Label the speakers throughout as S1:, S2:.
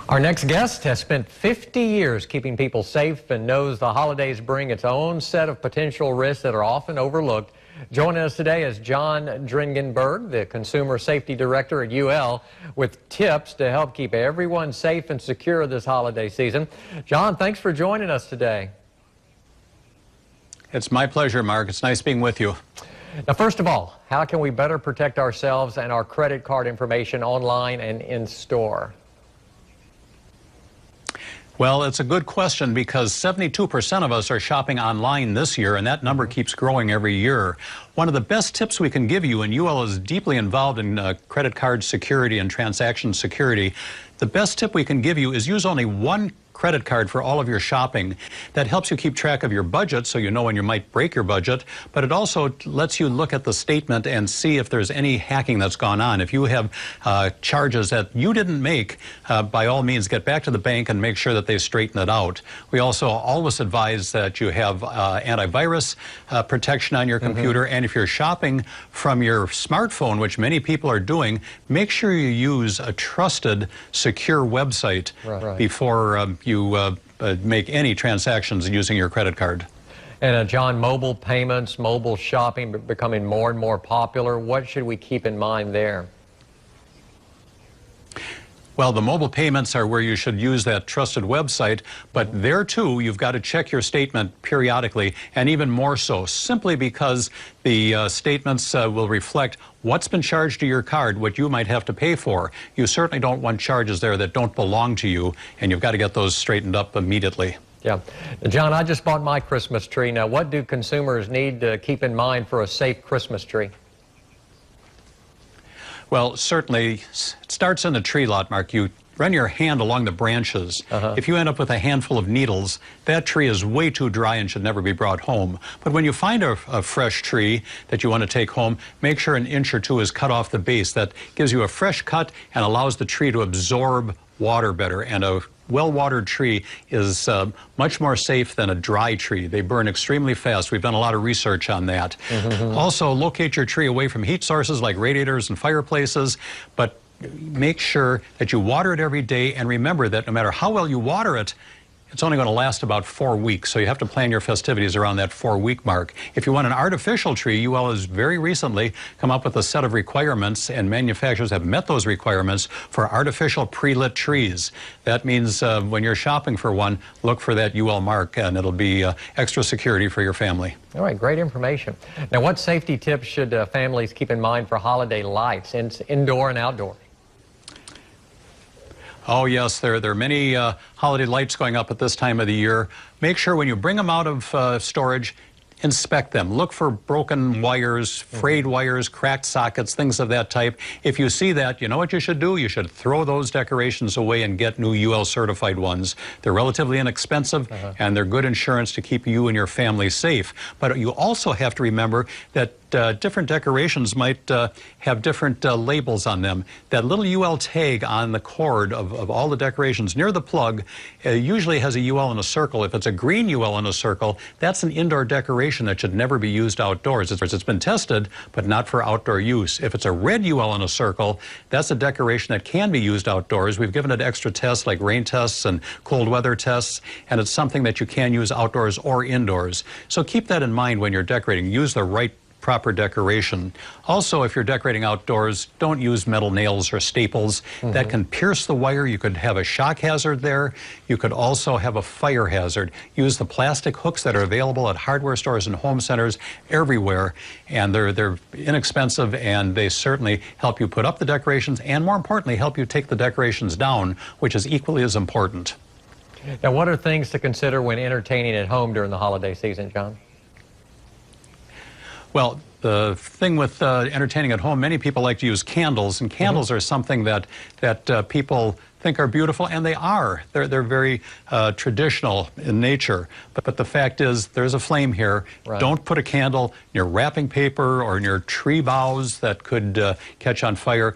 S1: Our next guest has spent 50 years keeping people safe and knows the holidays bring its own set of potential risks that are often overlooked. Joining us today is John Drengenberg, the Consumer Safety Director at UL, with tips to help keep everyone safe and secure this holiday season. John, thanks for joining us today.
S2: It's my pleasure, Mark. It's nice being with you.
S1: Now, first of all, how can we better protect ourselves and our credit card information online and in store?
S2: Well, it's a good question because 72% of us are shopping online this year, and that number keeps growing every year. One of the best tips we can give you, and UL is deeply involved in credit card security and transaction security, the best tip we can give you is use only one credit card for all of your shopping. That helps you keep track of your budget so you know when you might break your budget, but it also lets you look at the statement and see if there's any hacking that's gone on. If you have charges that you didn't make, by all means get back to the bank and make sure that they straighten it out. We also always advise that you have antivirus protection on your computer, and if you're shopping from your smartphone, which many people are doing, make sure you use a trusted, secure website before you make any transactions using your credit card.
S1: And John, mobile payments, mobile shopping becoming more and more popular. What should we keep in mind there?
S2: Well, the mobile payments are where you should use that trusted website, but there too, you've got to check your statement periodically, and even more so, simply because the statements will reflect what's been charged to your card, what you might have to pay for. You certainly don't want charges there that don't belong to you, and you've got to get those straightened up immediately.
S1: Yeah. John, I just bought my Christmas tree. Now, what do consumers need to keep in mind for a safe Christmas tree?
S2: Well, certainly, it starts in the tree lot, Mark. You run your hand along the branches. If you end up with a handful of needles, that tree is way too dry and should never be brought home. But when you find a fresh tree that you want to take home, make sure an inch or two is cut off the base. That gives you a fresh cut and allows the tree to absorb water better. And a well-watered tree is much more safe than a dry tree. They burn extremely fast. We've done a lot of research on that. Also, locate your tree away from heat sources like radiators and fireplaces, but make sure that you water it every day, and remember that no matter how well you water it, it's only going to last about 4 weeks, so you have to plan your festivities around that 4-week mark. If you want an artificial tree, UL has very recently come up with a set of requirements, and manufacturers have met those requirements for artificial pre-lit trees. That means when you're shopping for one, look for that UL mark, and it'll be extra security for your family.
S1: All right, great information. Now, what safety tips should families keep in mind for holiday lights, indoor and outdoor?
S2: Oh, yes, there are many holiday lights going up at this time of the year. Make sure when you bring them out of storage, inspect them. Look for broken wires, frayed wires, cracked sockets, things of that type. If you see that, you know what you should do? You should throw those decorations away and get new UL certified ones. They're relatively inexpensive, and they're good insurance to keep you and your family safe. But you also have to remember that different decorations might have different labels on them. That little UL tag on the cord of all the decorations near the plug usually has a UL in a circle. If it's a green UL in a circle, that's an indoor decoration that should never be used outdoors. It's been tested, but not for outdoor use. If it's a red UL in a circle, that's a decoration that can be used outdoors. We've given it extra tests like rain tests and cold weather tests, and it's something that you can use outdoors or indoors. So keep that in mind when you're decorating. Use the right proper decoration. Also, if you're decorating outdoors, don't use metal nails or staples. That can pierce the wire. You could have a shock hazard there. You could also have a fire hazard. Use the plastic hooks that are available at hardware stores and home centers everywhere, and they're inexpensive, and they certainly help you put up the decorations, and more importantly, help you take the decorations down, which is equally as important.
S1: Now, what are things to consider when entertaining at home during the holiday season, John?
S2: Well, the thing with entertaining at home, many people like to use candles, and candles are something that people think are beautiful, and they are. They're very traditional in nature. But the fact is, there's a flame here. Don't put a candle near wrapping paper or near tree boughs that could catch on fire.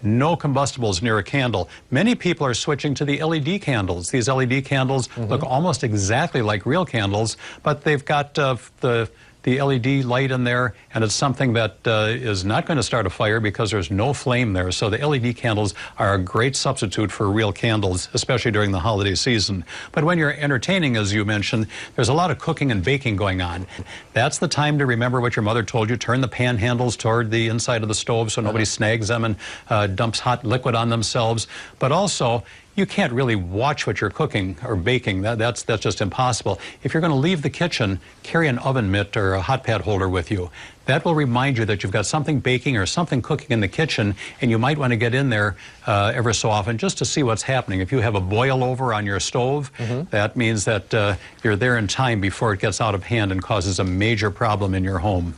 S2: No combustibles near a candle. Many people are switching to the LED candles. These LED candles look almost exactly like real candles, but they've got the the LED light in there, and it's something that is not going to start a fire because there's no flame there. So the LED candles are a great substitute for real candles, especially during the holiday season. But when you're entertaining, as you mentioned, there's a lot of cooking and baking going on. That's the time to remember what your mother told you. Turn the pan handles toward the inside of the stove so nobody snags them and dumps hot liquid on themselves. But also, you can't really watch what you're cooking or baking. That's just impossible. If you're going to leave the kitchen, carry an oven mitt or a hot pad holder with you. That will remind you that you've got something baking or something cooking in the kitchen, and you might want to get in there ever so often just to see what's happening. If you have a boil over on your stove, that means that you're there in time before it gets out of hand and causes a major problem in your home.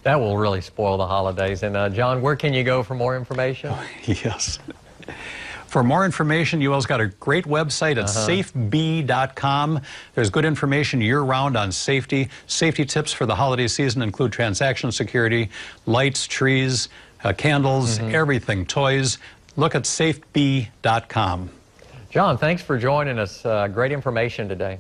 S1: That will really spoil the holidays. And John, where can you go for more information?
S2: Oh, yes. For more information, UL's got a great website at safebee.com. There's good information year-round on safety. Safety tips for the holiday season include transaction security, lights, trees, candles, everything, toys. Look at safebee.com.
S1: John, thanks for joining us. Great information today.